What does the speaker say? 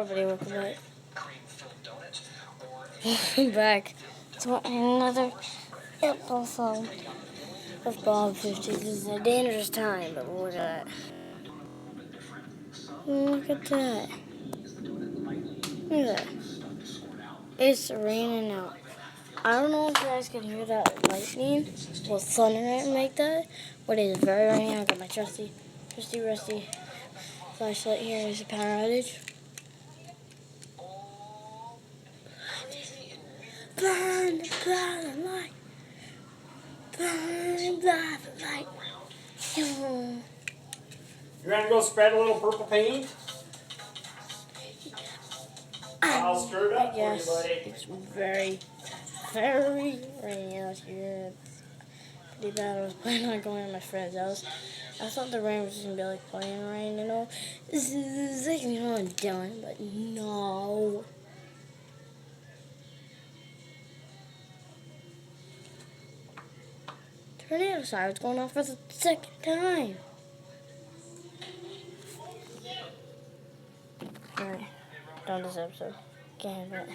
everybody, welcome back. Welcome back to another episode of Bob 50. This is a dangerous time, but look at that. Look at that. Look at that. It's raining out. I don't know if you guys can hear that lightning or thunder make that, but it is very rainy. I got my trusty rusty flashlight here. Is a power outage. Burn the blind light. Burn the blind light. You're gonna go spread a little purple paint? I'll stir it up for you, buddy. It's very, very rainy out here. It's pretty bad. I was planning on going to my friend's house. I thought the rain was just gonna be like playing rain, you know. This is like, you know what I'm doing, but no. Tornado siren's going off for the second time. Alright, done this episode. Can't have it. Bye.